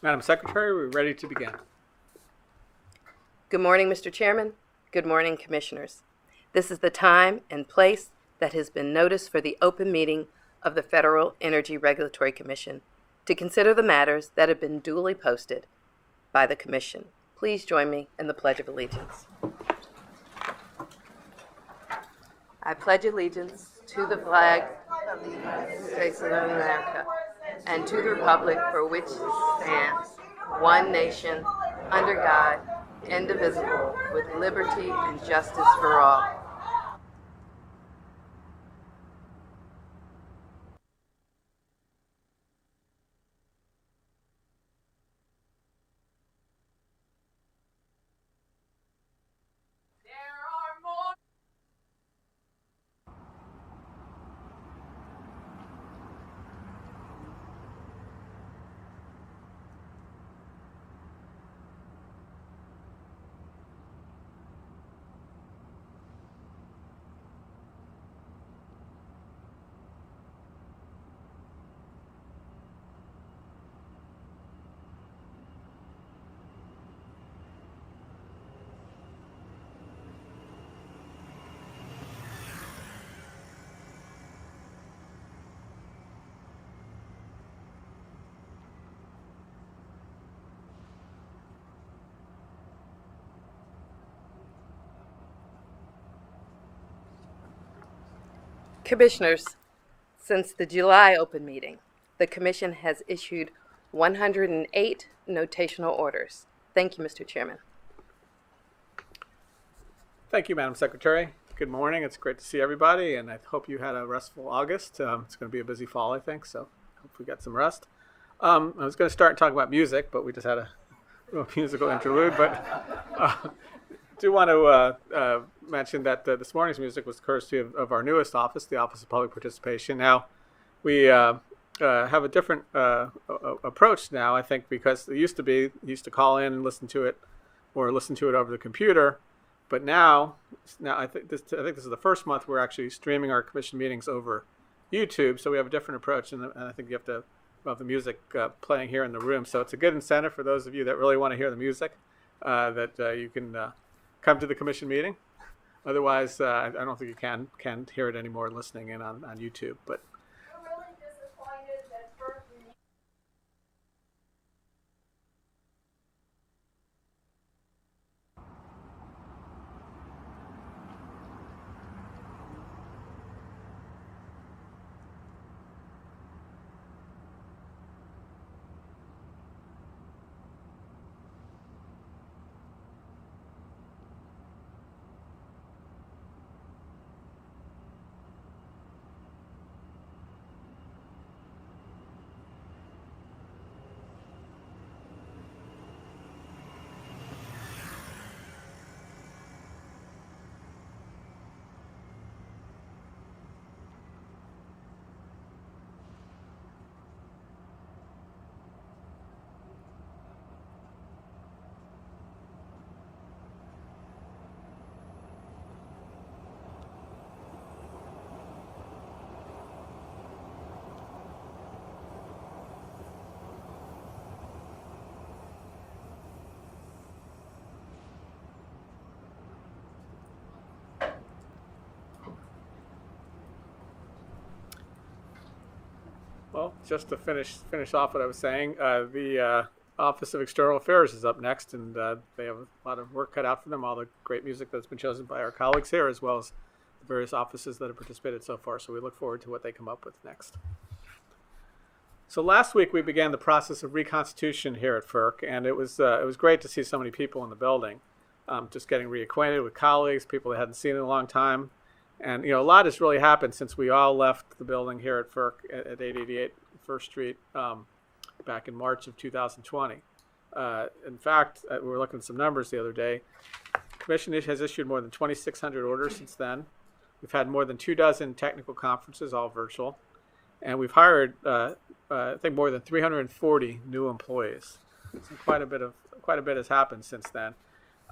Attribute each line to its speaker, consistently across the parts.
Speaker 1: Madam Secretary, we're ready to begin.
Speaker 2: Good morning, Mr. Chairman. Good morning, Commissioners. This is the time and place that has been noticed for the open meeting of the Federal Energy Regulatory Commission to consider the matters that have been duly posted by the Commission. Please join me in the Pledge of Allegiance. I pledge allegiance to the flag of the United States of America and to the republic for which it stands, one nation, under God, indivisible, with liberty and justice for all. Commissioners, since the July open meeting, the Commission has issued 108 notational orders. Thank you, Mr. Chairman.
Speaker 1: Thank you, Madam Secretary. Good morning. It's great to see everybody, and I hope you had a restful August. It's going to be a busy fall, I think, so hope we got some rest. I was going to start and talk about music, but we just had a little musical interlude. But do want to mention that this morning's music was courtesy of our newest office, the Office of Public Participation. Now, we have a different approach now, I think, because it used to be, you used to call in and listen to it over the computer. But now I think this is the first month we're actually streaming our commission meetings over YouTube. So we have a different approach, and I think you have to have the music playing here in the room. So it's a good incentive for those of you that really want to hear the music that you can come to the commission meeting. Otherwise, I don't think you can hear it anymore listening in on YouTube. But
Speaker 3: I'm really disappointed that first
Speaker 1: well, just to finish off what I was saying, the Office of External Affairs is up next, and they have a lot of work cut out for them. All the great music that's been chosen by our colleagues here, as well as the various offices that have participated so far. So we look forward to what they come up with next. So last week we began the process of reconstitution here at FERC, and it was great to see so many people in the building, just getting reacquainted with colleagues, people they hadn't seen in a long time. And, a lot has really happened since we all left the building here at FERC at 888 First Street back in March of 2020. In fact, we were looking at some numbers the other day. The Commission has issued more than 2,600 orders since then. We've had more than 24 technical conferences, all virtual. And we've hired, I think, more than 340 new employees. So quite a bit has happened since then.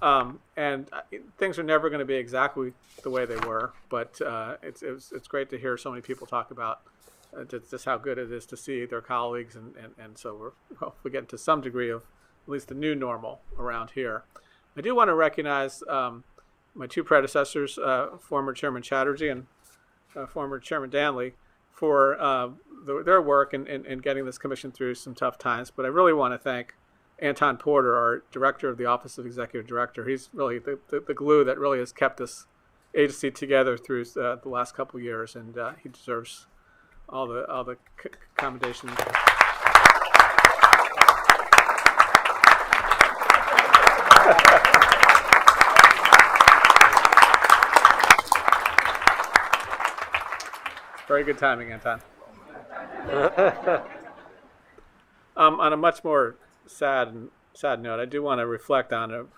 Speaker 1: And things are never going to be exactly the way they were, but it's great to hear so many people talk about just how good it is to see their colleagues, and so we're hopefully getting to some degree of at least the new normal around here. I do want to recognize my two predecessors, former Chairman Chatterjee and former Chairman Danley, for their work in getting this commission through some tough times. But I really want to thank Anton Porter, our director of the Office of Executive Director. He's really the glue that really has kept this agency together through the last couple of years, and he deserves all the commendations. Very good timing, Anton. On a much more sad note, I do want to reflect on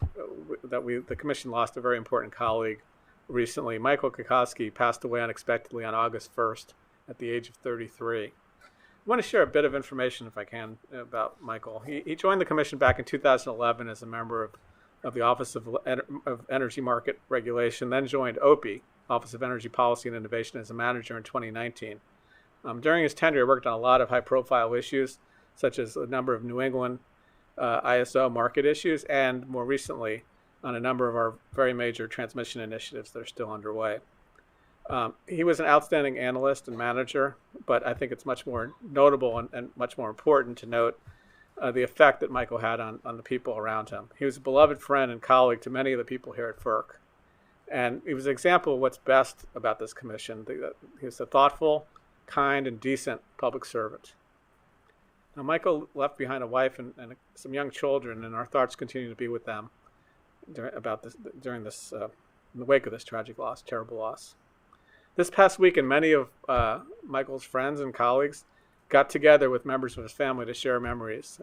Speaker 1: that the commission lost a very important colleague recently. Michael Kokoski passed away unexpectedly on August 1st at the age of 33. I want to share a bit of information, if I can, about Michael. He joined the commission back in 2011 as a member of the Office of Energy Market Regulation, then joined OPI, Office of Energy Policy and Innovation, as a manager in 2019. During his tenure, he worked on a lot of high-profile issues, such as a number of New England ISO market issues, and more recently, on a number of our very major transmission initiatives that are still underway. He was an outstanding analyst and manager, but I think it's much more notable and much more important to note the effect that Michael had on the people around him. He was a beloved friend and colleague to many of the people here at FERC. And he was an example of what's best about this commission. He was a thoughtful, kind, and decent public servant. Now, Michael left behind a wife and some young children, and our thoughts continue to be with them in the wake of this tragic loss, terrible loss. This past weekend, many of Michael's friends and colleagues got together with members of his family to share memories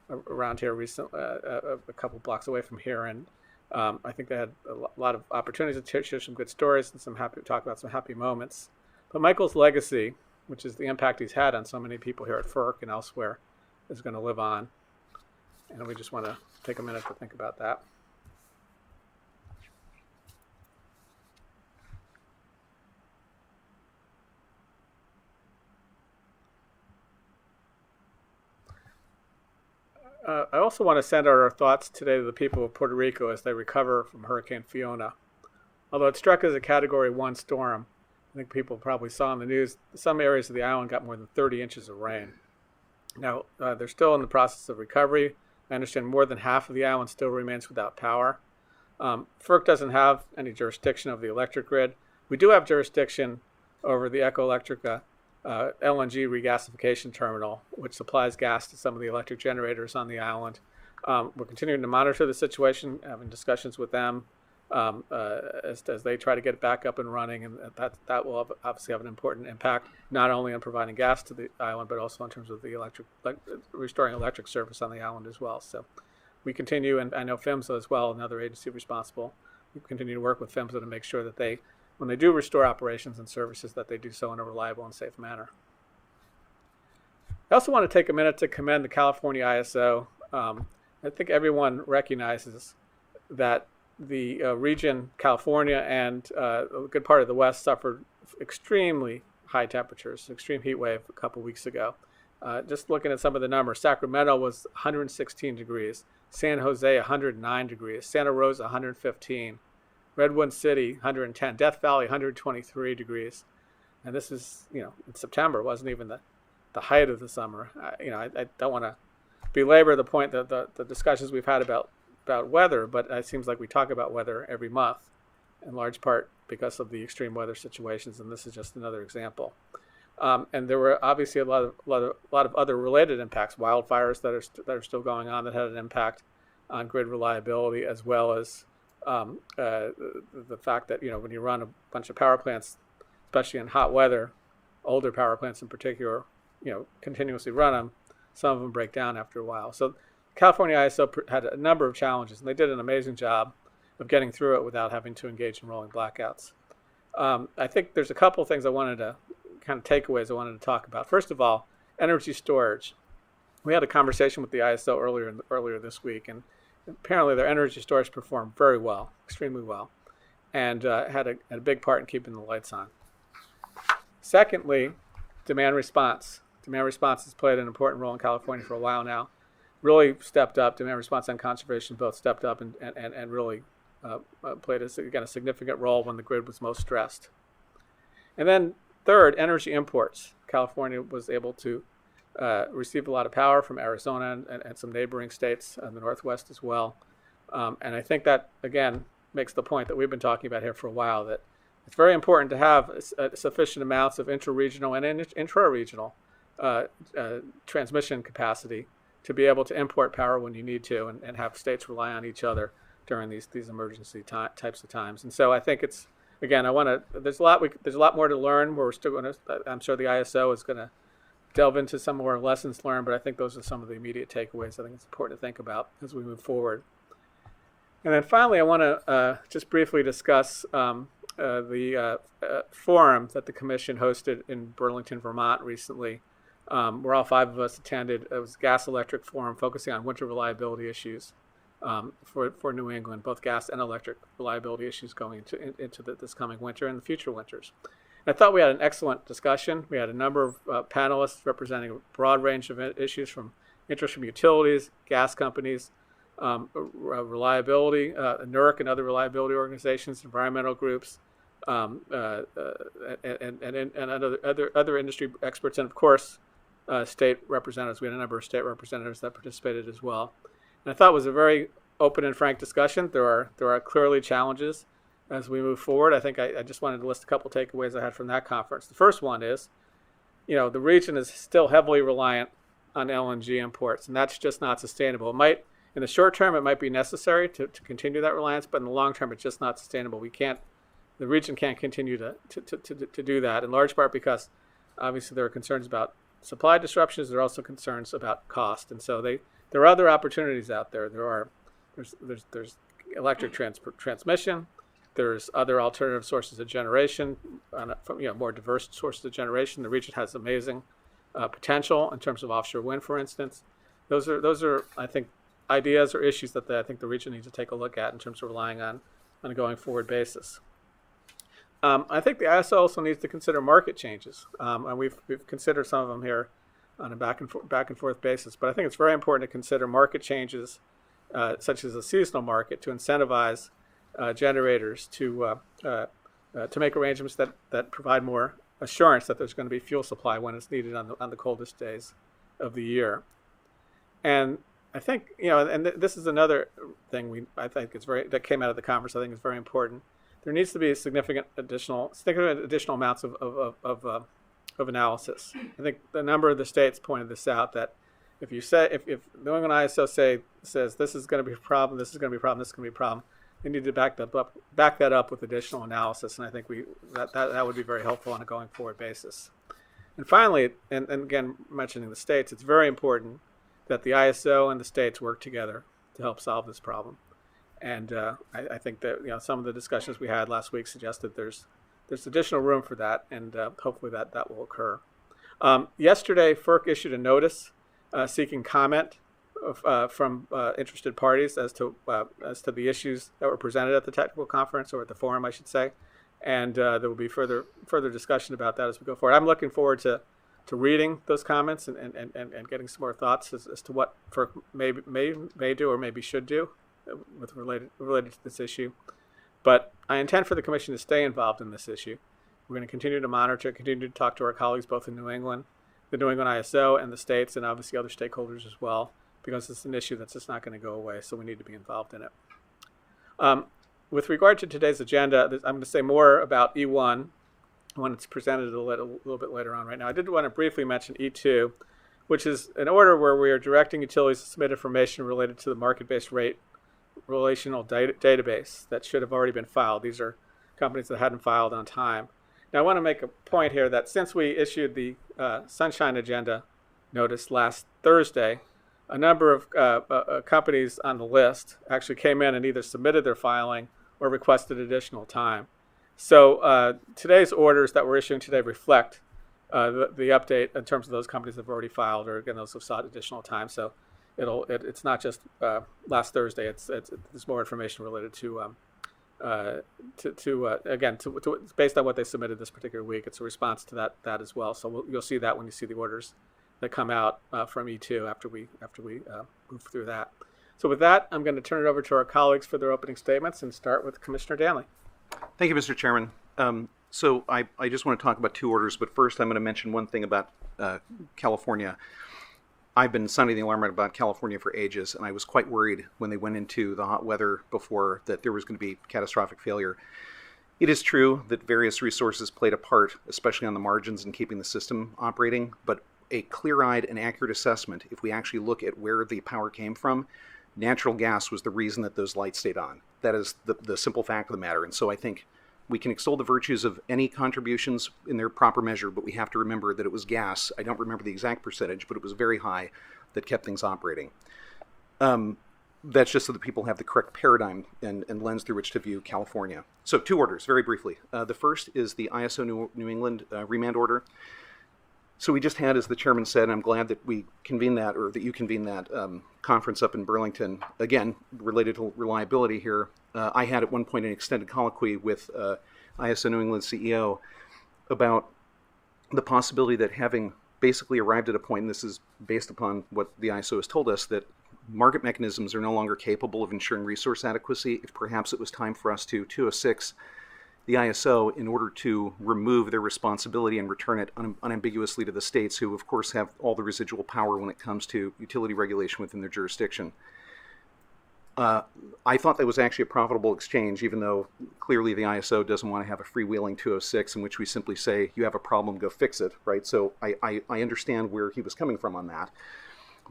Speaker 1: around here recently, a couple blocks away from here, and I think they had a lot of opportunities to share some good stories and talk about some happy moments. But Michael's legacy, which is the impact he's had on so many people here at FERC and elsewhere, is going to live on. And we just want to take a minute to think about that. I also want to send out our thoughts today to the people of Puerto Rico as they recover from Hurricane Fiona. Although it struck as a Category 1 storm, I think people probably saw in the news, some areas of the island got more than 30 inches of rain. Now, they're still in the process of recovery. I understand more than half of the island still remains without power. FERC doesn't have any jurisdiction over the electric grid. We do have jurisdiction over the Ecoelectrica LNG regasification terminal, which supplies gas to some of the electric generators on the island. We're continuing to monitor the situation, having discussions with them as they try to get it back up and running, and that will obviously have an important impact, not only on providing gas to the island, but also in terms of the restoring electric service on the island as well. So we continue, and I know PHMSA as well, another agency responsible. We continue to work with PHMSA to make sure that when they do restore operations and services, that they do so in a reliable and safe manner. I also want to take a minute to commend the California ISO. I think everyone recognizes that the region, California, and a good part of the West suffered extremely high temperatures, extreme heat wave a couple weeks ago. Just looking at some of the numbers, Sacramento was 116 degrees, San Jose 109 degrees, Santa Rosa 115, Redwood City 110, Death Valley 123 degrees. And this is, in September. It wasn't even the height of the summer. I don't want to belabor the point that the discussions we've had about weather, but it seems like we talk about weather every month, in large part because of the extreme weather situations, and this is just another example. And there were obviously a lot of other related impacts, wildfires that are still going on that had an impact on grid reliability, as well as the fact that when you run a bunch of power plants, especially in hot weather, older power plants in particular, continuously run them, some of them break down after a while. So California ISO had a number of challenges, and they did an amazing job of getting through it without having to engage in rolling blackouts. I think there's a couple of things I wanted to takeaways I wanted to talk about. First of all, energy storage. We had a conversation with the ISO earlier this week, and apparently their energy storage performed very well, extremely well, and had a big part in keeping the lights on. Secondly, demand response. Demand response has played an important role in California for a while now. Really stepped up. Demand response and conservation both stepped up and really played a significant role when the grid was most stressed. And then third, energy imports. California was able to receive a lot of power from Arizona and some neighboring states in the Northwest as well. And I think that, again, makes the point that we've been talking about here for a while, that it's very important to have sufficient amounts of intra-regional and intra-regional transmission capacity to be able to import power when you need to and have states rely on each other during these emergency types of times. And so I think it's, again, there's a lot more to learn. I'm sure the ISO is going to delve into some more lessons learned, but I think those are some of the immediate takeaways I think it's important to think about as we move forward. And then finally, I want to just briefly discuss the forum that the Commission hosted in Burlington, Vermont recently, where all 5 of us attended. It was a gas electric forum focusing on winter reliability issues for New England, both gas and electric reliability issues going into this coming winter and the future winters. And I thought we had an excellent discussion. We had a number of panelists representing a broad range of issues, from interest from utilities, gas companies, reliability, NERC and other reliability organizations, environmental groups, and other industry experts, and of course, state representatives. We had a number of state representatives that participated as well. And I thought it was a very open and frank discussion. There are clearly challenges as we move forward. I think I just wanted to list a couple takeaways I had from that conference. The first one is, the region is still heavily reliant on LNG imports, and that's just not sustainable. In the short term, it might be necessary to continue that reliance, but in the long term, it's just not sustainable. The region can't continue to do that, in large part because obviously there are concerns about supply disruptions. There are also concerns about cost, and so there are other opportunities out there. There's electric transmission. There's other alternative sources of generation, more diverse sources of generation. The region has amazing potential in terms of offshore wind, for instance. Those are I think, ideas or issues that I think the region needs to take a look at in terms of relying on a going forward basis. I think the ISO also needs to consider market changes, and we've considered some of them here on a back and forth basis. But I think it's very important to consider market changes, such as a seasonal market, to incentivize generators to make arrangements that provide more assurance that there's going to be fuel supply when it's needed on the coldest days of the year. And I think, and this is another thing I think that came out of the conference. I think is very important. There needs to be significant additional amounts of analysis. I think a number of the states pointed this out, that if New England ISO says this is going to be a problem, this is going to be a problem, this is going to be a problem, they need to back that up with additional analysis. And I think that would be very helpful on a going forward basis. And finally, and again mentioning the states, it's very important that the ISO and the states work together to help solve this problem. And I think that some of the discussions we had last week suggested there's additional room for that, and hopefully that will occur. Yesterday, FERC issued a notice seeking comment from interested parties as to the issues that were presented at the technical conference, or at the forum, I should say. And there will be further discussion about that as we go forward. I'm looking forward to reading those comments and getting some more thoughts as to what FERC may do or maybe should do with related to this issue. But I intend for the Commission to stay involved in this issue. We're going to continue to monitor, continue to talk to our colleagues both in New England, the New England ISO, and the states, and obviously other stakeholders as well, because it's an issue that's just not going to go away, so we need to be involved in it. With regard to today's agenda, I'm going to say more about E1 when it's presented a little bit later on. Right now, I did want to briefly mention E2, which is an order where we are directing utilities to submit information related to the market-based rate relational database that should have already been filed. These are companies that hadn't filed on time. Now, I want to make a point here that since we issued the Sunshine Agenda notice last Thursday, a number of companies on the list actually came in and either submitted their filing or requested additional time. So today's orders that we're issuing today reflect the update in terms of those companies that have already filed, or again, those who have sought additional time. So it's not just last Thursday. There's more information related to it's based on what they submitted this particular week. It's a response to that as well. So you'll see that when you see the orders that come out from E2 after we move through that. So with that, I'm going to turn it over to our colleagues for their opening statements and start with Commissioner Danley.
Speaker 4: Thank you, Mr. Chairman. So I just want to talk about two orders, but first I'm going to mention one thing about California. I've been sounding the alarm about California for ages, and I was quite worried when they went into the hot weather before that there was going to be catastrophic failure. It is true that various resources played a part, especially on the margins in keeping the system operating, but a clear-eyed and accurate assessment, if we actually look at where the power came from, natural gas was the reason that those lights stayed on. That is the simple fact of the matter. And so I think we can extol the virtues of any contributions in their proper measure, but we have to remember that it was gas. I don't remember the exact percentage, but it was very high that kept things operating. That's just so that people have the correct paradigm and lens through which to view California. So two orders, very briefly. The first is the ISO New England remand order. So we just had, as the chairman said, and I'm glad that we convened that, or that you convened that conference up in Burlington, again, related to reliability here. I had at one point an extended colloquy with ISO New England CEO about the possibility that having basically arrived at a point, and this is based upon what the ISO has told us, that market mechanisms are no longer capable of ensuring resource adequacy. If perhaps it was time for us to 206 the ISO in order to remove their responsibility and return it unambiguously to the states, who of course have all the residual power when it comes to utility regulation within their jurisdiction. I thought that was actually a profitable exchange, even though clearly the ISO doesn't want to have a freewheeling 206 in which we simply say, you have a problem, go fix it, right? So I understand where he was coming from on that.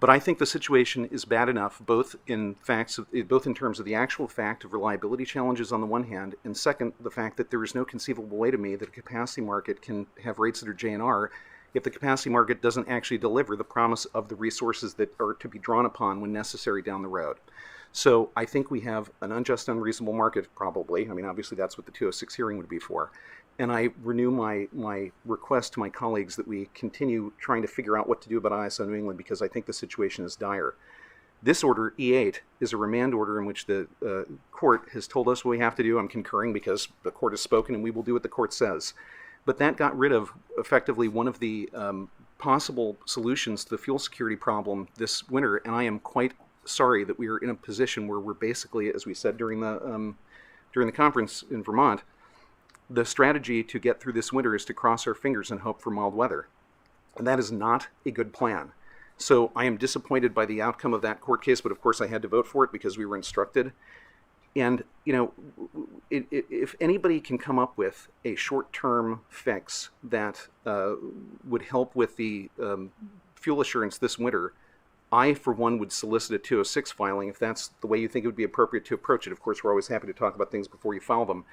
Speaker 4: But I think the situation is bad enough, both in terms of the actual fact of reliability challenges on the one hand, and second, the fact that there is no conceivable way to me that a capacity market can have rates that are JNR if the capacity market doesn't actually deliver the promise of the resources that are to be drawn upon when necessary down the road. So I think we have an unjust, unreasonable market, probably. I mean, obviously that's what the 206 hearing would be for. And I renew my request to my colleagues that we continue trying to figure out what to do about ISO New England, because I think the situation is dire. This order, E8, is a remand order in which the court has told us what we have to do. I'm concurring because the court has spoken and we will do what the court says. But that got rid of, effectively, one of the possible solutions to the fuel security problem this winter, and I am quite sorry that we are in a position where we're basically, as we said during the conference in Vermont, the strategy to get through this winter is to cross our fingers and hope for mild weather. And that is not a good plan. So I am disappointed by the outcome of that court case, but of course I had to vote for it because we were instructed. And, you know, if anybody can come up with a short-term fix that would help with the fuel assurance this winter, I, for one, would solicit a 206 filing if that's the way you think it would be appropriate to approach it. Of course, we're always happy to talk about things before you file them.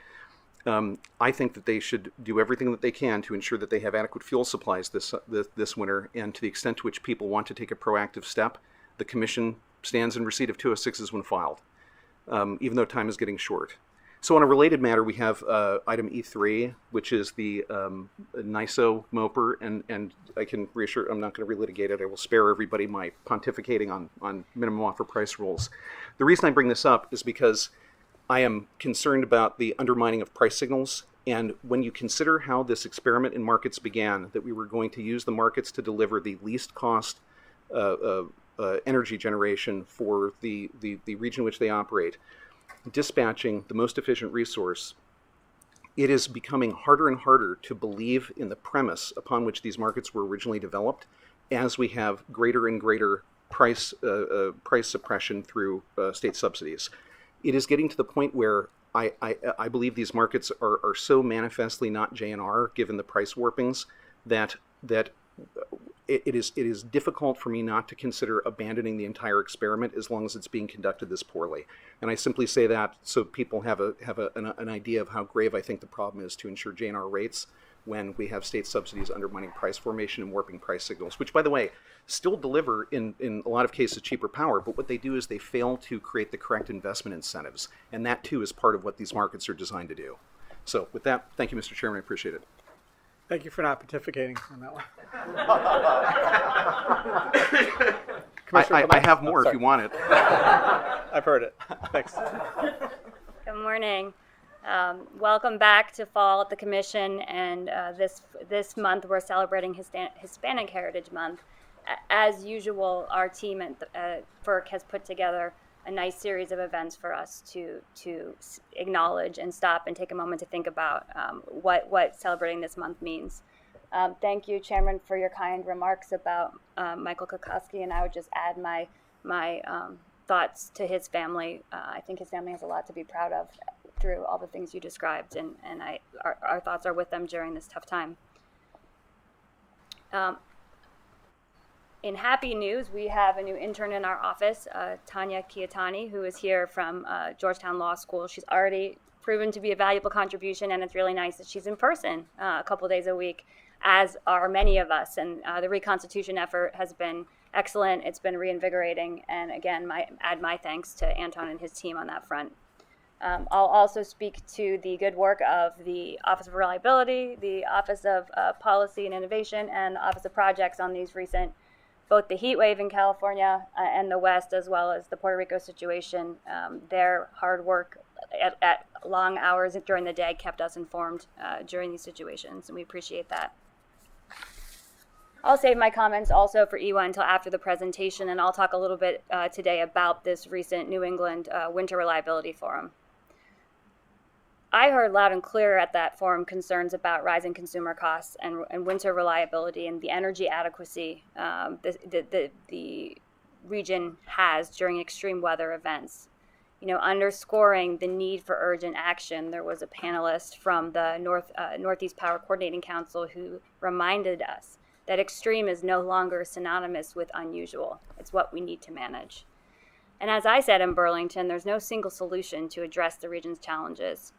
Speaker 4: I think that they should do everything that they can to ensure that they have adequate fuel supplies this winter, and to the extent to which people want to take a proactive step, the Commission stands in receipt of 206s when filed, even though time is getting short. So on a related matter, we have item E3, which is the NISO MOPR, and I can reassure, I'm not going to relitigate it. I will spare everybody my pontificating on minimum offer price rules. The reason I bring this up is because I am concerned about the undermining of price signals. And when you consider how this experiment in markets began, that we were going to use the markets to deliver the least cost energy generation for the region in which they operate, dispatching the most efficient resource, it is becoming harder and harder to believe in the premise upon which these markets were originally developed, as we have greater and greater price suppression through state subsidies. It is getting to the point where I believe these markets are so manifestly not JNR, given the price warpings, that it is difficult for me not to consider abandoning the entire experiment as long as it's being conducted this poorly. And I simply say that so people have an idea of how grave I think the problem is to ensure JNR rates when we have state subsidies undermining price formation and warping price signals, which, by the way, still deliver in a lot of cases cheaper power, but what they do is they fail to create the correct investment incentives, and that too is part of what these markets are designed to do. So with that, thank you, Mr. Chairman, I appreciate it.
Speaker 1: Thank you for not pontificating on that one.
Speaker 4: I have more if you want it.
Speaker 1: I've heard it. Thanks.
Speaker 5: Good morning. Welcome back to fall at the Commission, and this month we're celebrating Hispanic Heritage Month. As usual, our team at FERC has put together a nice series of events for us to acknowledge and stop and take a moment to think about what celebrating this month means. Thank you, Chairman, for your kind remarks about Michael Kokoski, and I would just add my thoughts to his family. I think his family has a lot to be proud of through all the things you described, and our thoughts are with them during this tough time. In happy news, we have a new intern in our office, Tanya Kiatani, who is here from Georgetown Law School. She's already proven to be a valuable contribution, and it's really nice that she's in person a couple days a week, as are many of us. And the reconstitution effort has been excellent. It's been reinvigorating. And again, add my thanks to Anton and his team on that front. I'll also speak to the good work of the Office of Reliability, the Office of Policy and Innovation, and the Office of Projects on these recent, both the heat wave in California and the West, as well as the Puerto Rico situation. Their hard work at long hours during the day kept us informed during these situations, and we appreciate that. I'll save my comments also for EWA until after the presentation, and I'll talk a little bit today about this recent New England Winter Reliability Forum. I heard loud and clear at that forum concerns about rising consumer costs and winter reliability and the energy adequacy the region has during extreme weather events. You know, underscoring the need for urgent action, there was a panelist from the Northeast Power Coordinating Council who reminded us that extreme is no longer synonymous with unusual. It's what we need to manage. And as I said in Burlington, there's no single solution to address the region's challenges.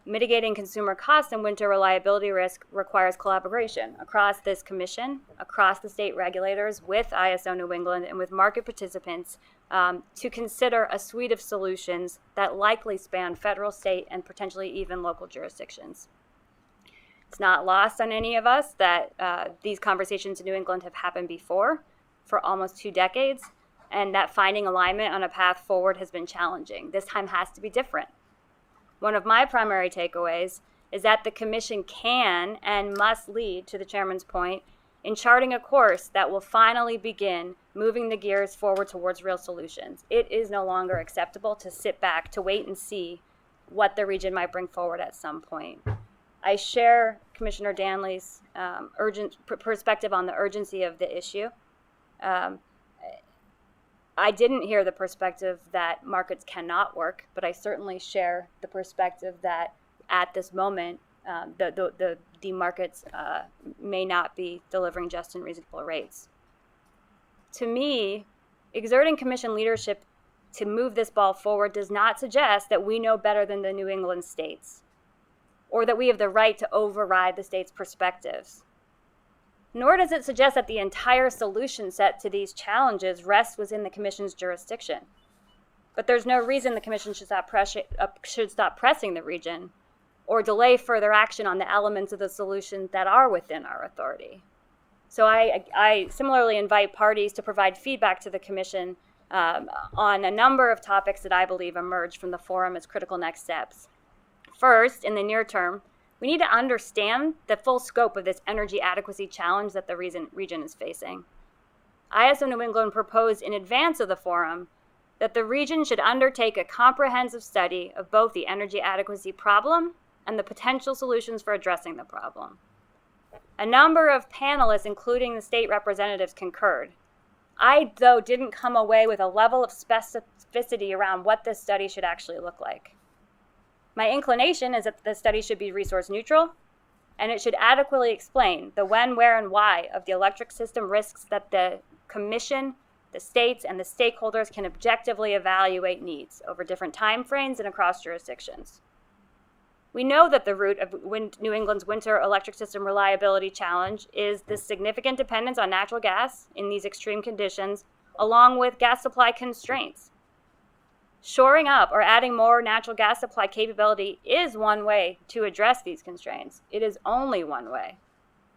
Speaker 5: Mitigating consumer cost and winter reliability risk requires collaboration across this commission, across the state regulators, with ISO New England, and with market participants to consider a suite of solutions that likely span federal, state, and potentially even local jurisdictions. It's not lost on any of us that these conversations in New England have happened before for almost 2 decades, and that finding alignment on a path forward has been challenging. This time has to be different. One of my primary takeaways is that the Commission can and must lead, to the Chairman's point, in charting a course that will finally begin moving the gears forward towards real solutions. It is no longer acceptable to sit back, to wait and see what the region might bring forward at some point. I share Commissioner Danley's urgent perspective on the urgency of the issue. I didn't hear the perspective that markets cannot work, but I certainly share the perspective that at this moment, the markets may not be delivering just and reasonable rates. To me, exerting Commission leadership to move this ball forward does not suggest that we know better than the New England states, or that we have the right to override the state's perspectives. Nor does it suggest that the entire solution set to these challenges rests within the Commission's jurisdiction. But there's no reason the Commission should stop pressing the region or delay further action on the elements of the solution that are within our authority. So I similarly invite parties to provide feedback to the Commission on a number of topics that I believe emerged from the forum as critical next steps. First, in the near term, we need to understand the full scope of this energy adequacy challenge that the region is facing. ISO New England proposed in advance of the forum that the region should undertake a comprehensive study of both the energy adequacy problem and the potential solutions for addressing the problem. A number of panelists, including the state representatives, concurred. I, though, didn't come away with a level of specificity around what this study should actually look like. My inclination is that the study should be resource neutral, and it should adequately explain the when, where, and why of the electric system risks that the Commission, the states, and the stakeholders can objectively evaluate needs over different time frames and across jurisdictions. We know that the root of New England's winter electric system reliability challenge is the significant dependence on natural gas in these extreme conditions, along with gas supply constraints. Shoring up or adding more natural gas supply capability is one way to address these constraints. It is only one way.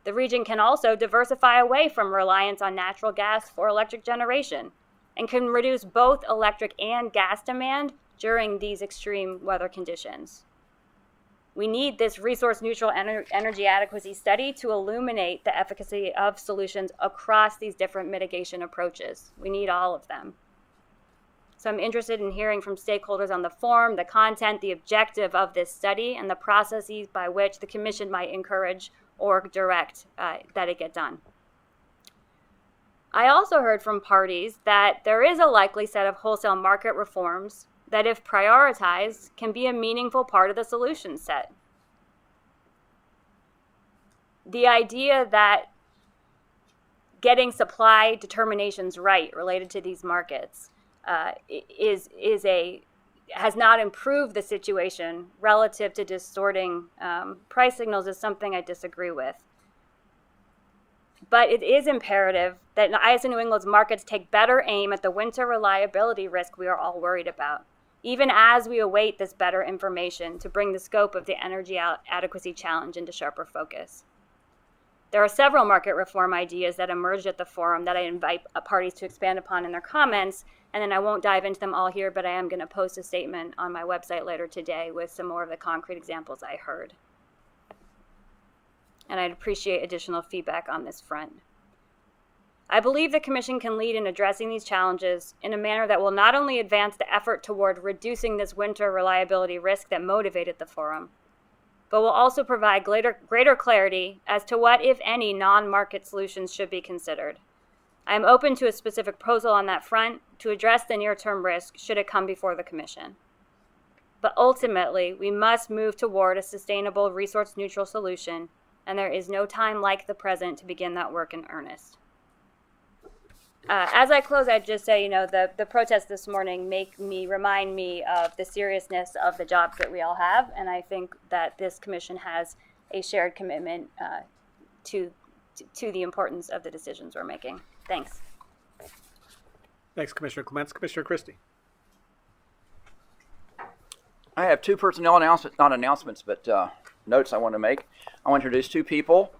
Speaker 5: The region can also diversify away from reliance on natural gas for electric generation and can reduce both electric and gas demand during these extreme weather conditions. We need this resource neutral energy adequacy study to illuminate the efficacy of solutions across these different mitigation approaches. We need all of them. So I'm interested in hearing from stakeholders on the form, the content, the objective of this study, and the processes by which the Commission might encourage or direct that it get done. I also heard from parties that there is a likely set of wholesale market reforms that, if prioritized, can be a meaningful part of the solution set. The idea that getting supply determinations right related to these markets has not improved the situation relative to distorting price signals is something I disagree with. But it is imperative that ISO New England's markets take better aim at the winter reliability risk we are all worried about, even as we await this better information to bring the scope of the energy adequacy challenge into sharper focus. There are several market reform ideas that emerged at the forum that I invite parties to expand upon in their comments, and then I won't dive into them all here, but I am going to post a statement on my website later today with some more of the concrete examples I heard. And I'd appreciate additional feedback on this front. I believe the Commission can lead in addressing these challenges in a manner that will not only advance the effort toward reducing this winter reliability risk that motivated the forum, but will also provide greater clarity as to what, if any, non-market solutions should be considered. I am open to a specific proposal on that front to address the near-term risk should it come before the Commission. But ultimately, we must move toward a sustainable, resource-neutral solution, and there is no time like the present to begin that work in earnest. As I close, I'd just say, the protests this morning remind me of the seriousness of the jobs that we all have, and I think that this Commission has a shared commitment to the importance of the decisions we're making. Thanks.
Speaker 1: Thanks, Commissioner Clements. Commissioner Christie.
Speaker 6: I have two personnel announcements, not announcements, but notes I want to make. I want to introduce two people.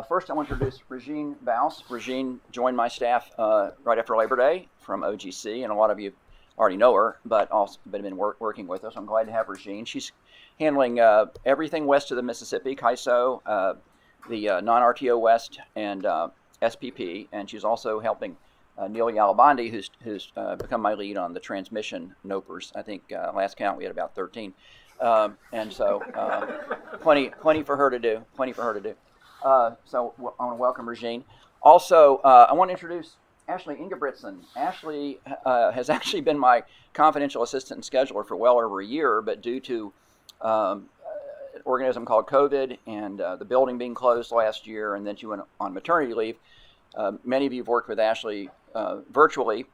Speaker 6: First, I want to introduce Regine Baus. Regine joined my staff right after Labor Day from OGC, and a lot of you already know her, but also been working with us. I'm glad to have Regine. She's handling everything west of the Mississippi, CAISO, the non-RTO West, and SPP, and she's also helping Neil Yalabandi, who's become my lead on the transmission NOPRs. I think last count we had about 13, and so plenty for her to do. So I want to welcome Regine. Also, I want to introduce Ashley Ingebrigtsen. Ashley has actually been my confidential assistant and scheduler for well over a year, but due to an organism called COVID and the building being closed last year, and then she went on maternity leave, many of you have worked with Ashley virtually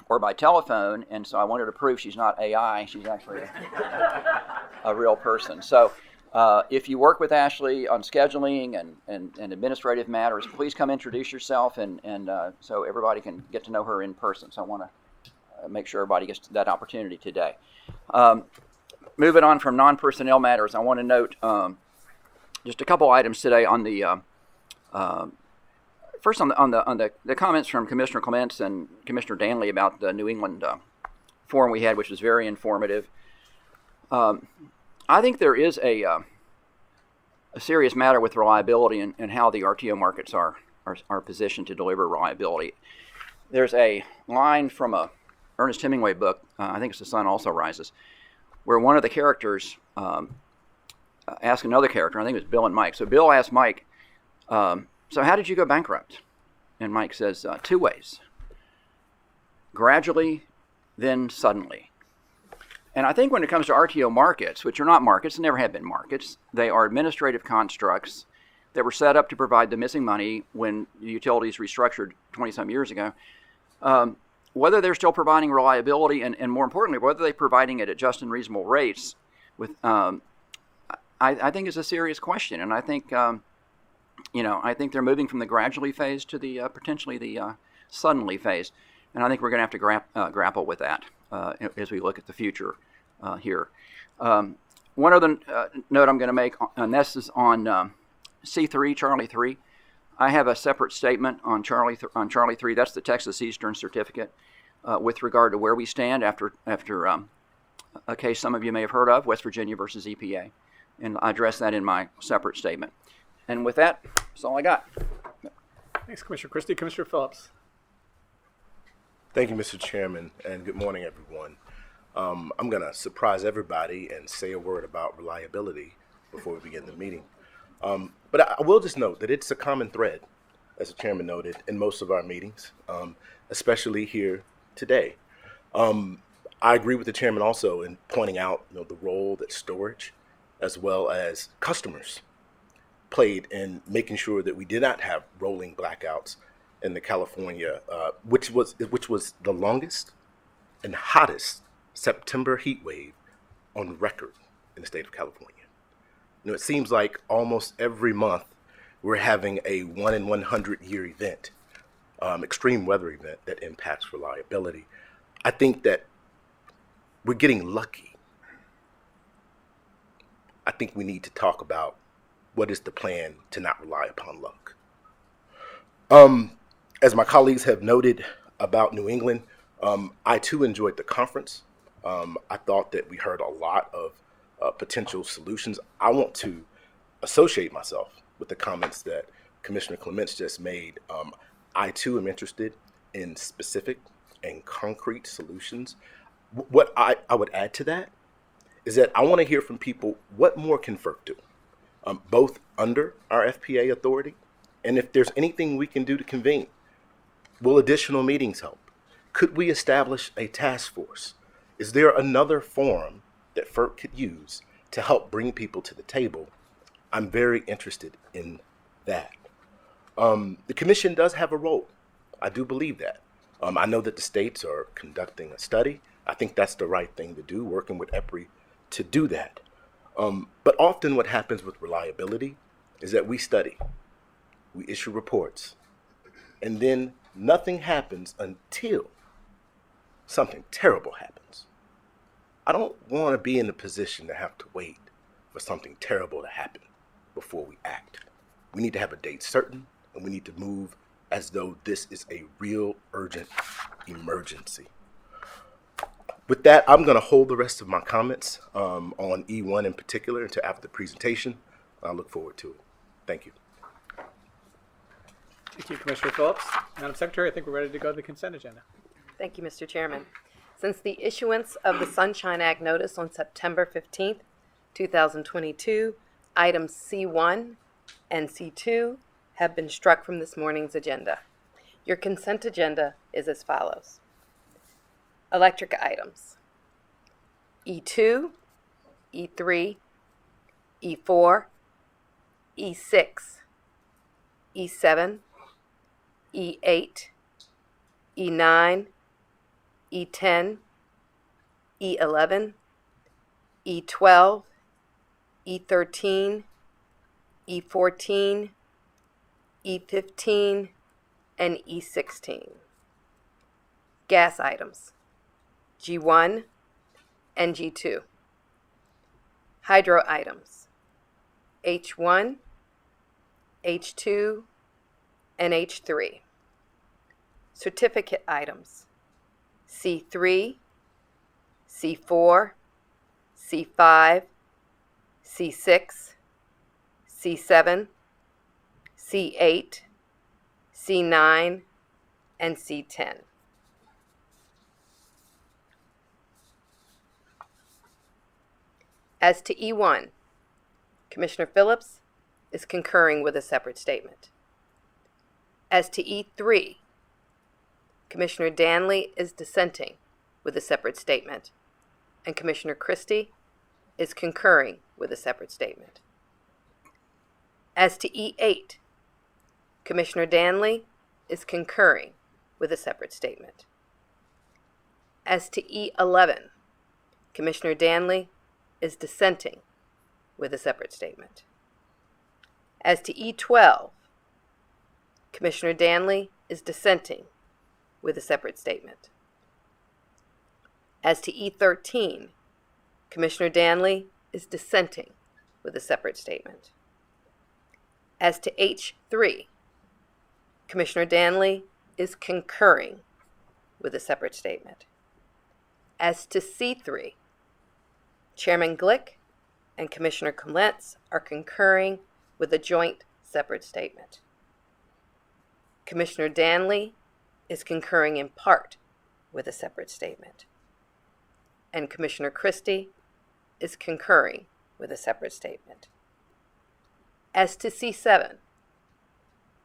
Speaker 6: or by telephone, and so I wanted to prove she's not AI, she's actually a real person. So if you work with Ashley on scheduling and administrative matters, please come introduce yourself, and so everybody can get to know her in person. So I want to make sure everybody gets that opportunity today. Moving on from non-personnel matters, I want to note just a couple items today on the first on the comments from Commissioner Clements and Commissioner Danley about the New England forum we had, which was very informative. I think there is a serious matter with reliability and how the RTO markets are positioned to deliver reliability. There's a line from a Ernest Hemingway book, I think it's The Sun Also Rises, where one of the characters asked another character, I think it was Bill and Mike. So Bill asked Mike, so how did you go bankrupt? And Mike says, two ways. Gradually, then suddenly. And I think when it comes to RTO markets, which are not markets, never have been markets, they are administrative constructs that were set up to provide the missing money when the utilities restructured 20-some years ago. Whether they're still providing reliability and more importantly, whether they're providing it at just and reasonable rates, I think is a serious question. And I think, I think they're moving from the gradually phase to the potentially the suddenly phase. And I think we're going to have to grapple with that as we look at the future here. One other note I'm going to make, and this is on C3, Charlie 3. I have a separate statement on Charlie 3. That's the Texas Eastern Certificate with regard to where we stand after a case some of you may have heard of, West Virginia versus EPA. and I address that in my separate statement. And with that, that's all I got.
Speaker 1: Thanks, Commissioner Christie. Commissioner Phillips.
Speaker 7: Thank you, Mr. Chairman, and good morning, everyone. I'm going to surprise everybody and say a word about reliability before we begin the meeting. But I will just note that it's a common thread, as the chairman noted, in most of our meetings, especially here today. I agree with the chairman also in pointing out the role that storage as well as customers played in making sure that we did not have rolling blackouts in the California, which was the longest and hottest September heat wave on record in the state of California. It seems like almost every month we're having a 1 in 100 year event, extreme weather event that impacts reliability. I think that we're getting lucky. I think we need to talk about what is the plan to not rely upon luck. As my colleagues have noted about New England, I too enjoyed the conference. I thought that we heard a lot of potential solutions. I want to associate myself with the comments that Commissioner Clements just made. I too am interested in specific and concrete solutions. What I would add to that is that I want to hear from people what more can FERC do, both under our FPA authority, and if there's anything we can do to convene. Will additional meetings help? Could we establish a task force? Is there another forum that FERC could use to help bring people to the table? I'm very interested in that. The commission does have a role. I do believe that. I know that the states are conducting a study. I think that's the right thing to do, working with EPRI to do that. But often what happens with reliability is that we study, we issue reports, and then nothing happens until something terrible happens. I don't want to be in a position to have to wait for something terrible to happen before we act. We need to have a date certain, and we need to move as though this is a real urgent emergency. With that, I'm going to hold the rest of my comments on E1 in particular until after the presentation. I look forward to it. Thank you.
Speaker 1: Thank you, Commissioner Phillips. Madam Secretary, I think we're ready to go to the consent agenda.
Speaker 2: Thank you, Mr. Chairman. Since the issuance of the Sunshine Act notice on September 15th, 2022, items C1 and C2 have been struck from this morning's agenda. Your consent agenda is as follows. Electric items. E2, E3, E4, E6, E7, E8, E9, E10, E11, E12, E13, E14, E15, and E16. Gas items. G1 and G2. Hydro items. H1, H2, and H3. Certificate items. C3, C4, C5, C6, C7, C8, C9, and C10. As to E1, Commissioner Phillips is concurring with a separate statement. As to E3, Commissioner Danley is dissenting with a separate statement, and Commissioner Christie is concurring with a separate statement. As to E8, Commissioner Danley is concurring with a separate statement. As to E11, Commissioner Danley is dissenting with a separate statement. As to E12, Commissioner Danley is dissenting with a separate statement. As to E13, Commissioner Danley is dissenting with a separate statement. As to H3, Commissioner Danley is concurring with a separate statement. As to C3, Chairman Glick and Commissioner Clements are concurring with a joint separate statement. Commissioner Danley is concurring in part with a separate statement. And Commissioner Christie is concurring with a separate statement. As to C7,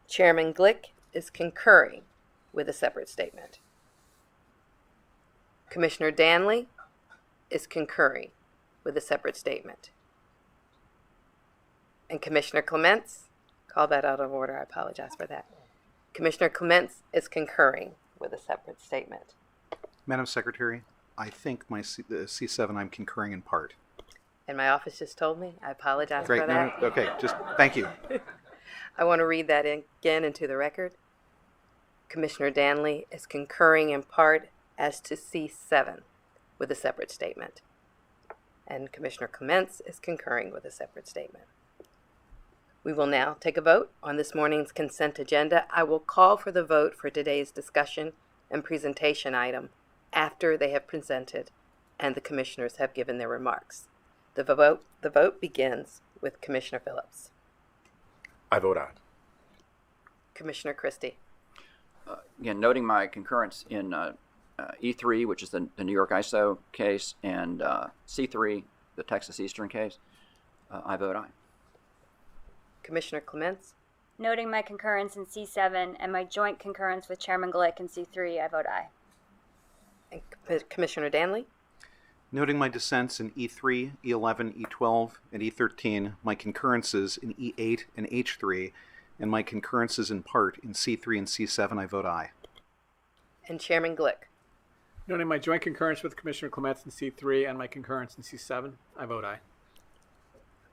Speaker 2: Chairman Glick is concurring with a separate statement. Commissioner Danley is concurring with a separate statement. And Commissioner Clements, call that out of order, I apologize for that. Commissioner Clements is concurring with a separate statement.
Speaker 4: Madam Secretary, I think the C7 I'm concurring in part.
Speaker 2: And my office just told me, I apologize
Speaker 4: Great.
Speaker 2: for that.
Speaker 4: No, okay, just thank you.
Speaker 2: I want to read that again into the record. Commissioner Danley is concurring in part as to C7 with a separate statement. And Commissioner Clements is concurring with a separate statement. We will now take a vote on this morning's consent agenda. I will call for the vote for today's discussion and presentation item after they have presented and the commissioners have given their remarks. The vote begins with Commissioner Phillips.
Speaker 7: I vote aye.
Speaker 2: Commissioner Christie.
Speaker 6: Again, noting my concurrence in E3, which is the New York ISO case, and C3, the Texas Eastern case, I vote aye.
Speaker 2: Commissioner Clements.
Speaker 5: Noting my concurrence in C7 and my joint concurrence with Chairman Glick in C3, I vote aye.
Speaker 2: And Commissioner Danley.
Speaker 4: Noting my dissents in E3, E11, E12, and E13, my concurrences in E8 and H3, and my concurrences in part in C3 and C7, I vote aye.
Speaker 2: And Chairman Glick.
Speaker 1: Noting my joint concurrence with Commissioner Clements in C3 and my concurrence in C7, I vote aye.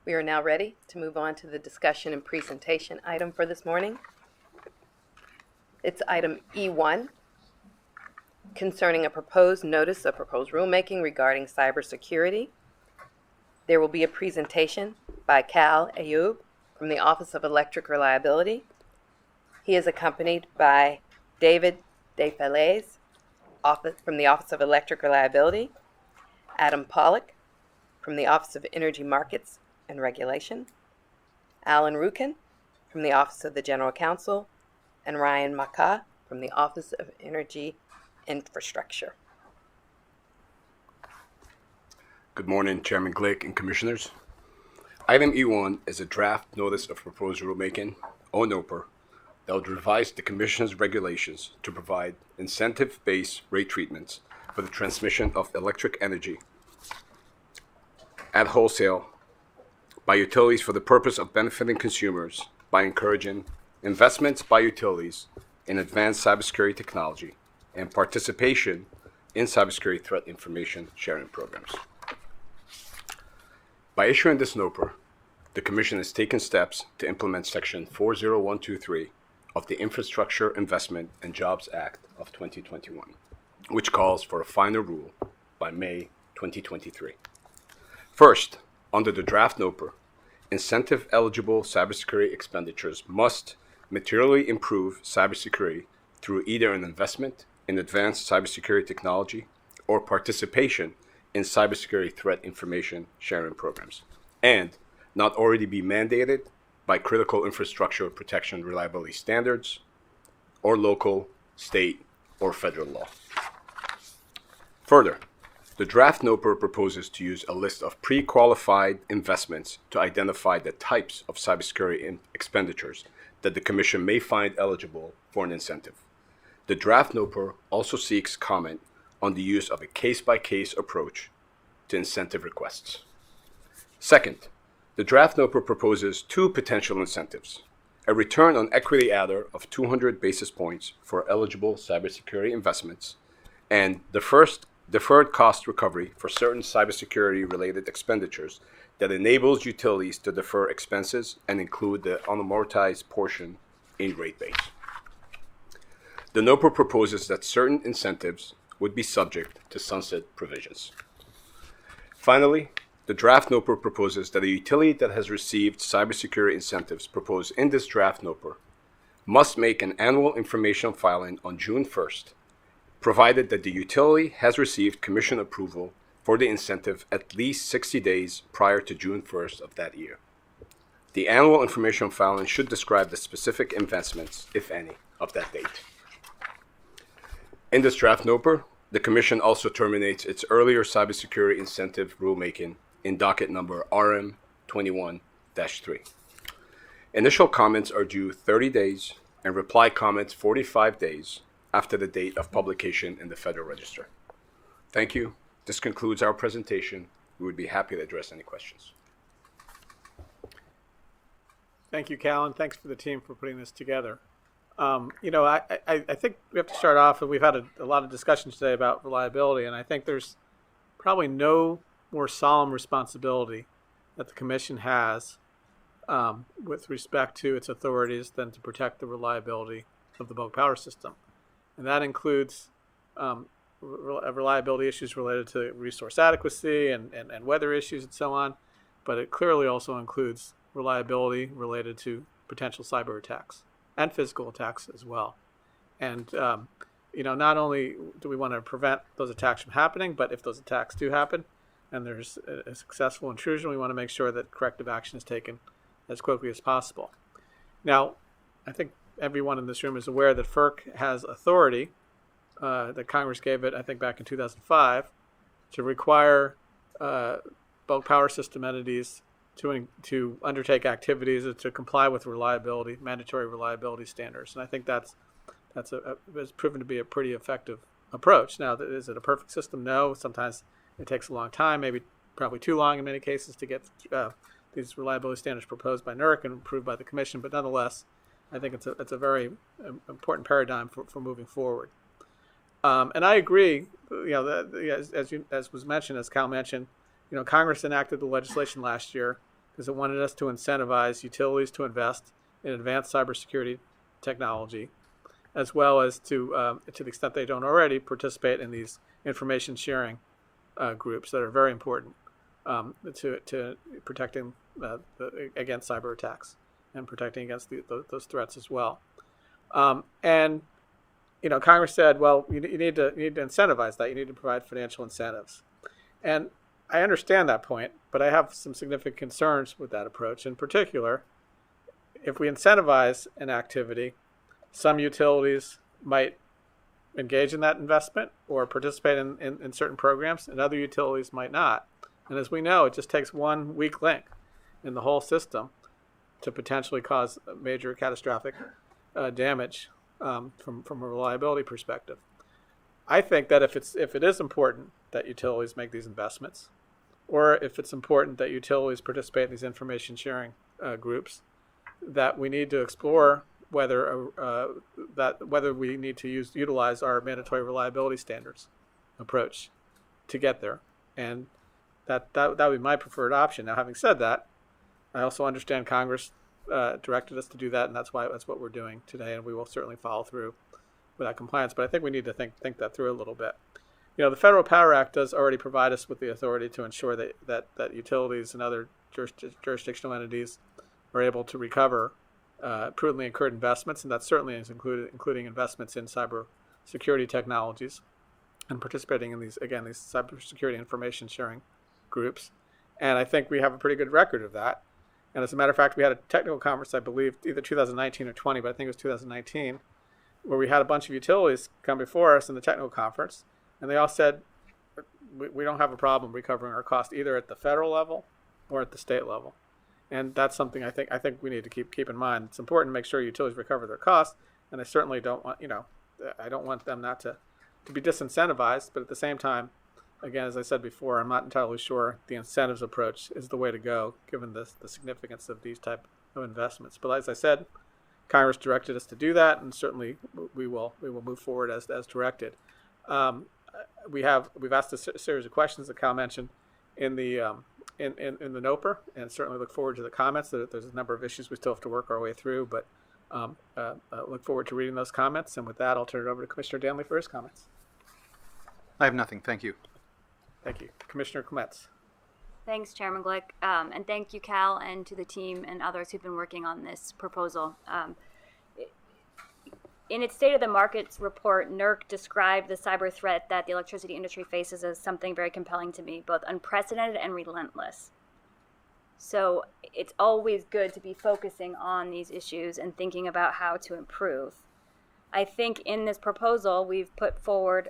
Speaker 2: We are now ready to move on to the discussion and presentation item for this morning. It's item E1, concerning a proposed notice of proposed rulemaking regarding cybersecurity. There will be a presentation by Cal Ayub from the Office of Electric Reliability. He is accompanied by David DeFeliz from the Office of Electric Reliability, Adam Pollock from the Office of Energy Markets and Regulation, Alan Rukin from the Office of the General Counsel, and Ryan Maka from the Office of Energy Infrastructure.
Speaker 8: Good morning, Chairman Glick and Commissioners. Item E1 is a draft notice of proposed rulemaking, or NOPR, that would revise the Commission's regulations to provide incentive-based rate treatments for the transmission of electric energy at wholesale by utilities for the purpose of benefiting consumers by encouraging investments by utilities in advanced cybersecurity technology and participation in cybersecurity threat information sharing programs. By issuing this NOPR, the Commission has taken steps to implement Section 40123 of the Infrastructure Investment and Jobs Act of 2021, which calls for a final rule by May 2023. First, under the draft NOPR, incentive-eligible cybersecurity expenditures must materially improve cybersecurity through either an investment in advanced cybersecurity technology or participation in cybersecurity threat information sharing programs, and not already be mandated by critical infrastructure protection reliability standards or local, state, or federal law. Further, the draft NOPR proposes to use a list of pre-qualified investments to identify the types of cybersecurity expenditures that the Commission may find eligible for an incentive. The draft NOPR also seeks comment on the use of a case-by-case approach to incentive requests. Second, the draft NOPR proposes two potential incentives: a return on equity adder of 200 basis points for eligible cybersecurity investments, and the first deferred cost recovery for certain cybersecurity-related expenditures that enables utilities to defer expenses and include the unamortized portion in rate base. The NOPR proposes that certain incentives would be subject to sunset provisions. Finally, the draft NOPR proposes that a utility that has received cybersecurity incentives proposed in this draft NOPR must make an annual information filing on June 1st, provided that the utility has received Commission approval for the incentive at least 60 days prior to June 1st of that year. The annual information filing should describe the specific investments, if any, of that date. In this draft NOPR, the Commission also terminates its earlier cybersecurity incentive rulemaking in docket number RM21-3. Initial comments are due 30 days and reply comments 45 days after the date of publication in the Federal Register. Thank you. This concludes our presentation. We would be happy to address any questions.
Speaker 1: Thank you, Cal, and thanks for the team for putting this together. I think we have to start off, and we've had a lot of discussions today about reliability, and I think there's probably no more solemn responsibility that the Commission has with respect to its authorities than to protect the reliability of the public power system. And that includes reliability issues related to resource adequacy and weather issues and so on, but it clearly also includes reliability related to potential cyber attacks and physical attacks as well. And, not only do we want to prevent those attacks from happening, but if those attacks do happen and there's a successful intrusion, we want to make sure that corrective action is taken as quickly as possible. Now, I think everyone in this room is aware that FERC has authority that Congress gave it, I think, back in 2005, to require bulk power system entities to undertake activities to comply with mandatory reliability standards. And I think that's has proven to be a pretty effective approach. Now, is it a perfect system? No. Sometimes it takes a long time, probably too long in many cases, to get these reliability standards proposed by NERC and approved by the Commission. But nonetheless, I think it's a very important paradigm for moving forward. And I agree. As was mentioned, as Cal mentioned, Congress enacted the legislation last year because it wanted us to incentivize utilities to invest in advanced cybersecurity technology, as well as to the extent they don't already, participate in these information sharing groups that are very important to protecting against cyber attacks and protecting against those threats as well. Congress said, well, you need to incentivize that. You need to provide financial incentives. And I understand that point, but I have some significant concerns with that approach. In particular, if we incentivize an activity, some utilities might engage in that investment or participate in certain programs, and other utilities might not. And as we know, it just takes one weak link in the whole system to potentially cause major catastrophic damage from a reliability perspective. I think that if it is important that utilities make these investments, or if it's important that utilities participate in these information sharing groups, that we need to explore whether we need to utilize our mandatory reliability standards approach to get there, and that would be my preferred option. Now, having said that, I also understand Congress directed us to do that, and that's what we're doing today, and we will certainly follow through with that compliance. But I think we need to think that through a little bit. The Federal Power Act does already provide us with the authority to ensure that utilities and other jurisdictional entities are able to recover prudently incurred investments, and that certainly is including investments in cyber security technologies and participating in these cybersecurity information sharing groups. And I think we have a pretty good record of that. And as a matter of fact, we had a technical conference, I believe, either 2019 or 20, but I think it was 2019, where we had a bunch of utilities come before us in the technical conference, and they all said, we don't have a problem recovering our cost either at the federal level or at the state level. And that's something I think we need to keep in mind. It's important to make sure utilities recover their costs, and I certainly don't want I don't want them not to be disincentivized, but at the same time, again, as I said before, I'm not entirely sure the incentives approach is the way to go, given the significance of these type of investments. But as I said, Congress directed us to do that, and certainly we will move forward as directed. We've asked a series of questions that Cal mentioned in the NOPR, and certainly look forward to the comments. There's a number of issues we still have to work our way through, but look forward to reading those comments. And with that, I'll turn it over to Commissioner Danley for his comments.
Speaker 4: I have nothing. Thank you.
Speaker 1: Thank you. Commissioner Clements.
Speaker 5: Thanks, Chairman Glick, and thank you, Cal, and to the team and others who've been working on this proposal. in its State of the Markets report, NERC described the cyber threat that the electricity industry faces as something very compelling to me, both unprecedented and relentless. So it's always good to be focusing on these issues and thinking about how to improve. I think in this proposal, we've put forward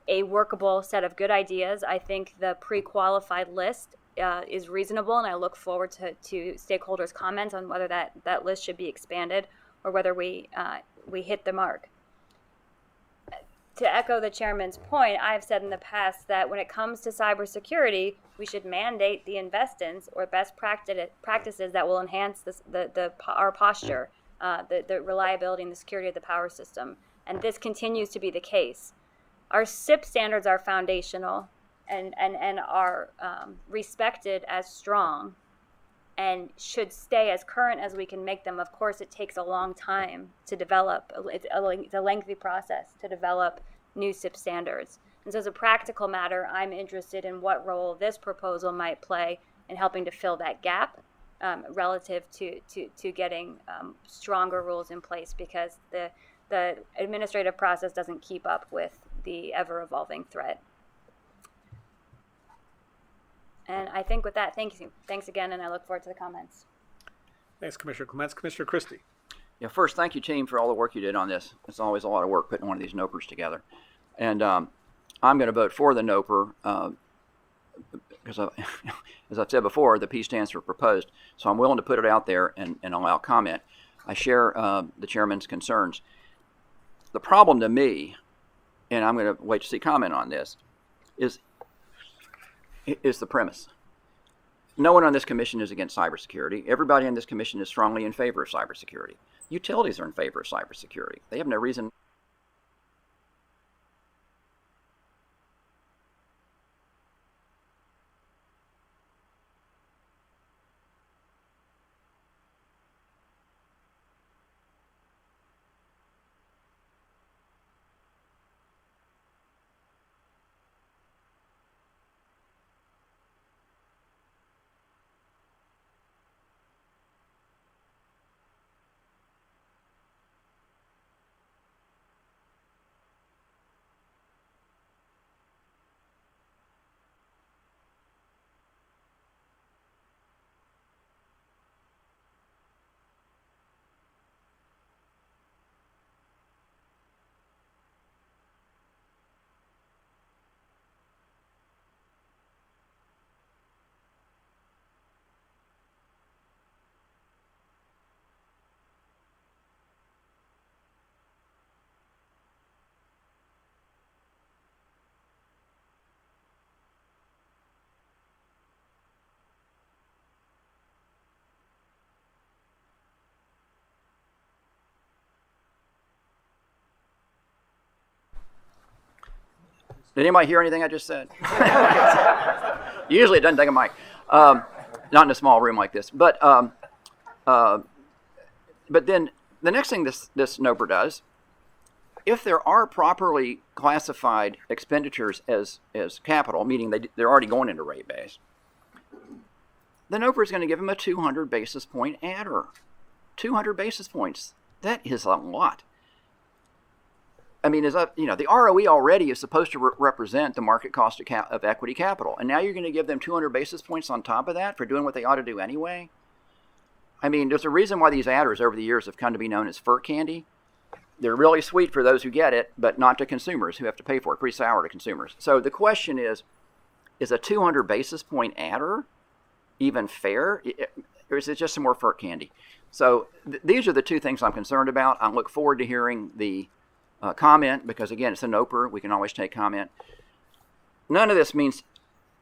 Speaker 5: a workable set of good ideas. I think the pre-qualified list is reasonable, and I look forward to stakeholders' comments on whether that list should be expanded or whether we hit the mark. To echo the chairman's point, I've said in the past that when it comes to cybersecurity, we should mandate the investments or best practices that will enhance our posture, the reliability and the security of the power system. And this continues to be the case. Our SIP standards are foundational and are respected as strong and should stay as current as we can make them. Of course, it takes a long time to develop. It's a lengthy process to develop new SIP standards. And so as a practical matter, I'm interested in what role this proposal might play in helping to fill that gap relative to getting stronger rules in place, because the administrative process doesn't keep up with the ever-evolving threat. And I think with that, thanks again, and I look forward to the comments.
Speaker 1: Thanks, Commissioner Clements. Commissioner Christie.
Speaker 6: Yeah, first, thank you, team, for all the work you did on this. It's always a lot of work putting one of these NOPRs together. And I'm going to vote for the NOPR because, as I've said before, the P stands for proposed. So I'm willing to put it out there and allow comment. I share the chairman's concerns. The problem to me, and I'm going to wait to see comment on this, is the premise. No one on this commission is against cybersecurity. Everybody on this commission is strongly in favor of cybersecurity. Utilities are in favor of cybersecurity. They have no reason. Did anybody hear anything I just said? Usually it doesn't take a mic. Not in a small room like this. But then the next thing this NOPR does, if there are properly classified expenditures as capital, meaning they're already going into rate base, the NOPR is going to give them a 200 basis point adder. 200 basis points. That is a lot. I mean, the ROE already is supposed to represent the market cost of equity capital. And now you're going to give them 200 basis points on top of that for doing what they ought to do anyway? I mean, there's a reason why these adders over the years have come to be known as FERC candy. They're really sweet for those who get it, but not to consumers who have to pay for it. Pretty sour to consumers. So the question is a 200 basis point adder even fair? Or is it just some more FERC candy? So these are the two things I'm concerned about. I look forward to hearing the comment, because again, it's a NOPR. We can always take comment. None of this means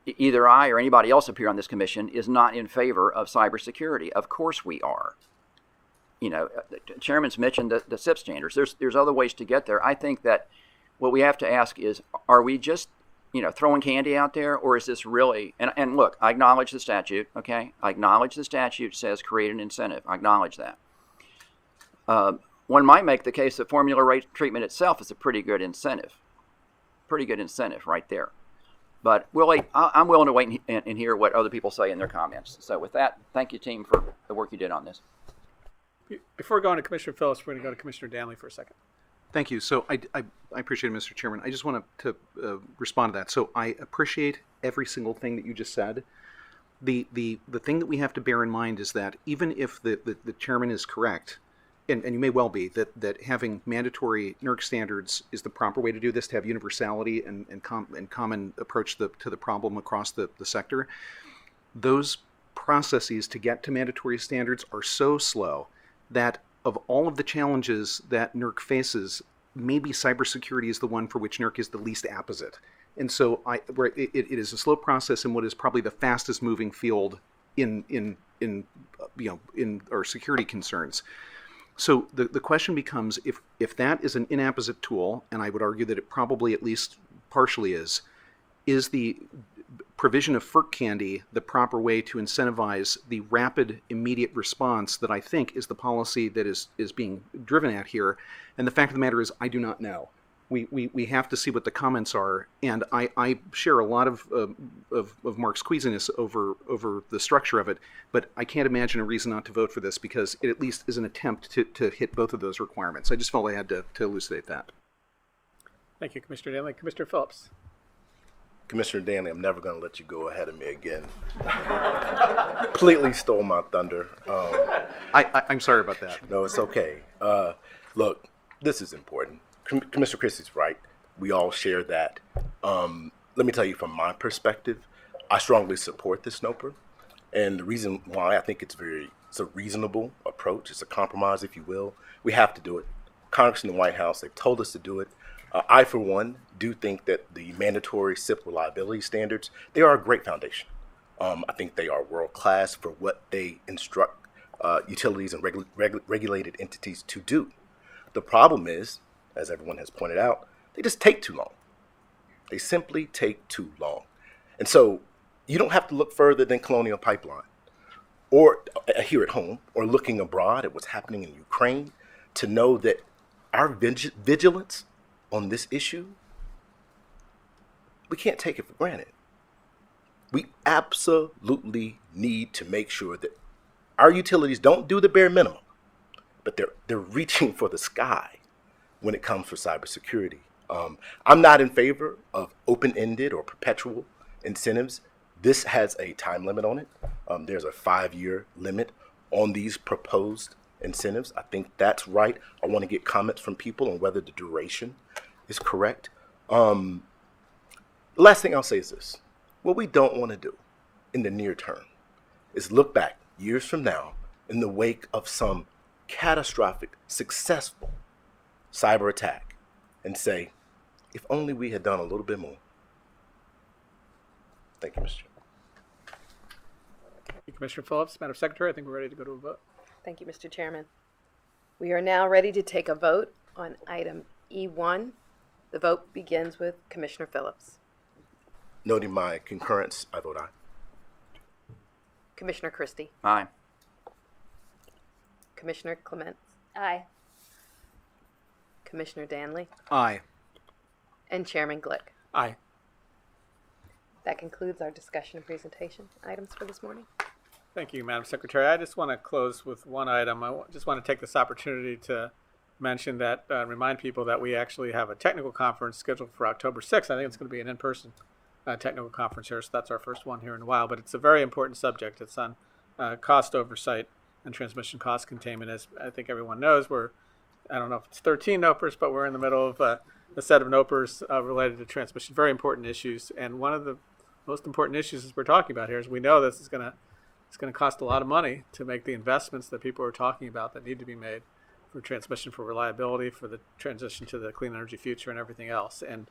Speaker 6: either I or anybody else up here on this commission is not in favor of cybersecurity. Of course we are. You know, the chairman's mentioned the SIP standards. There's other ways to get there. I think that what we have to ask is, are we just, throwing candy out there, or is this really, and look, I acknowledge the statute, okay? I acknowledge the statute says create an incentive. I acknowledge that. One might make the case that formula rate treatment itself is a pretty good incentive. Pretty good incentive right there. But I'm willing to wait and hear what other people say in their comments. So with that, thank you, team, for the work you did on this.
Speaker 1: Before going to Commissioner Phillips, we're going to go to Commissioner Danley for a second.
Speaker 4: Thank you. So I appreciate it, Mr. Chairman. I just want to respond to that. So I appreciate every single thing that you just said. The thing that we have to bear in mind is that even if the chairman is correct, and you may well be, that having mandatory NERC standards is the proper way to do this, to have universality and common approach to the problem across the sector, those processes to get to mandatory standards are so slow that of all of the challenges that NERC faces, maybe cybersecurity is the one for which NERC is the least apposite. And so it is a slow process in what is probably the fastest moving field in our security concerns. So the question becomes, if that is an inapposite tool, and I would argue that it probably at least partially is the provision of FERC candy the proper way to incentivize the rapid, immediate response that I think is the policy that is being driven at here? And the fact of the matter is, I do not know. We have to see what the comments are, and I share a lot of Mark's queasiness over the structure of it, but I can't imagine a reason not to vote for this because it at least is an attempt to hit both of those requirements. I just felt I had to elucidate that.
Speaker 1: Thank you, Commissioner Danley. Commissioner Phillips.
Speaker 7: Commissioner Danley, I'm never going to let you go ahead of me again. Completely stole my thunder.
Speaker 4: I'm sorry about that.
Speaker 7: No, it's okay. Look, this is important. Commissioner Christie's right. We all share that. Let me tell you from my perspective, I strongly support this NOPR. And the reason why I think it's a reasonable approach. It's a compromise, if you will. We have to do it. Congress and the White House, they've told us to do it. I, for one, do think that the mandatory SIP reliability standards, they are a great foundation. I think they are world-class for what they instruct utilities and regulated entities to do. The problem is, as everyone has pointed out, they just take too long. They simply take too long. And so you don't have to look further than Colonial Pipeline or here at home or looking abroad at what's happening in Ukraine to know that our vigilance on this issue, we can't take it for granted. We absolutely need to make sure that our utilities don't do the bare minimum, but they're reaching for the sky when it comes for cybersecurity. I'm not in favor of open-ended or perpetual incentives. This has a time limit on it. There's a 5-year limit on these proposed incentives. I think that's right. I want to get comments from people on whether the duration is correct. The last thing I'll say is this. What we don't want to do in the near term is look back years from now in the wake of some catastrophic, successful cyber attack and say, if only we had done a little bit more. Thank you, Mr. Chairman.
Speaker 1: Thank you, Commissioner Phillips. Madam Secretary, I think we're ready to go to a vote.
Speaker 2: Thank you, Mr. Chairman. We are now ready to take a vote on item E1. The vote begins with Commissioner Phillips.
Speaker 7: Noting my concurrence, I vote aye.
Speaker 2: Commissioner Christie.
Speaker 6: Aye.
Speaker 2: Commissioner Clements.
Speaker 5: Aye.
Speaker 2: Commissioner Danley.
Speaker 4: Aye.
Speaker 2: And Chairman Glick.
Speaker 1: Aye.
Speaker 2: That concludes our discussion and presentation items for this morning.
Speaker 1: Thank you, Madam Secretary. I just want to close with one item. Just want to take this opportunity to mention that, remind people that we actually have a technical conference scheduled for October 6th. I think it's going to be an in-person technical conference here, so that's our first one here in a while. But it's a very important subject. It's on cost oversight and transmission cost containment. As I think everyone knows, I don't know if it's 13 NOPRs, but we're in the middle of a set of NOPRs related to transmission, very important issues. And one of the most important issues as we're talking about here is we know this is going to cost a lot of money to make the investments that people are talking about that need to be made for transmission, for reliability, for the transition to the clean energy future and everything else. And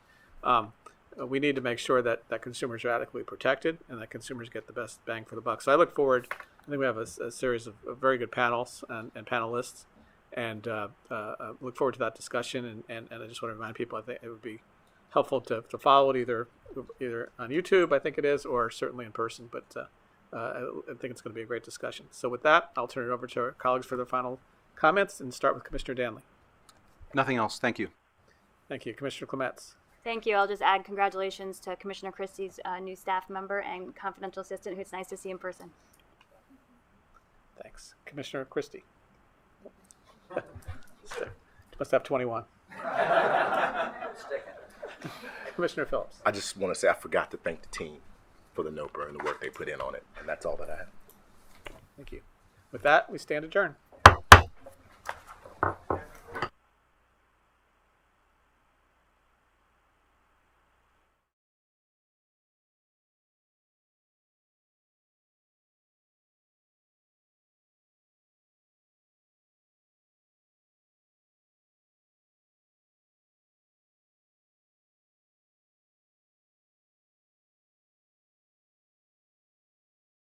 Speaker 1: we need to make sure that consumers are adequately protected and that consumers get the best bang for the buck. So I look forward, I think we have a series of very good panels and panelists, and look forward to that discussion. And I just want to remind people, I think it would be helpful to follow it either on YouTube, I think it is, or certainly in person. But I think it's going to be a great discussion. So with that, I'll turn it over to our colleagues for their final comments and start with Commissioner Danley.
Speaker 4: Nothing else. Thank you.
Speaker 1: Thank you. Commissioner Clements.
Speaker 5: Thank you. I'll just add congratulations to Commissioner Christie's new staff member and confidential assistant, who it's nice to see in person.
Speaker 1: Thanks. Commissioner Christie. You must have 21. Commissioner Phillips.
Speaker 7: I just want to say I forgot to thank the team for the NOPR and the work they put in on it, and that's all that I have.
Speaker 1: Thank you. With that, we stand adjourned.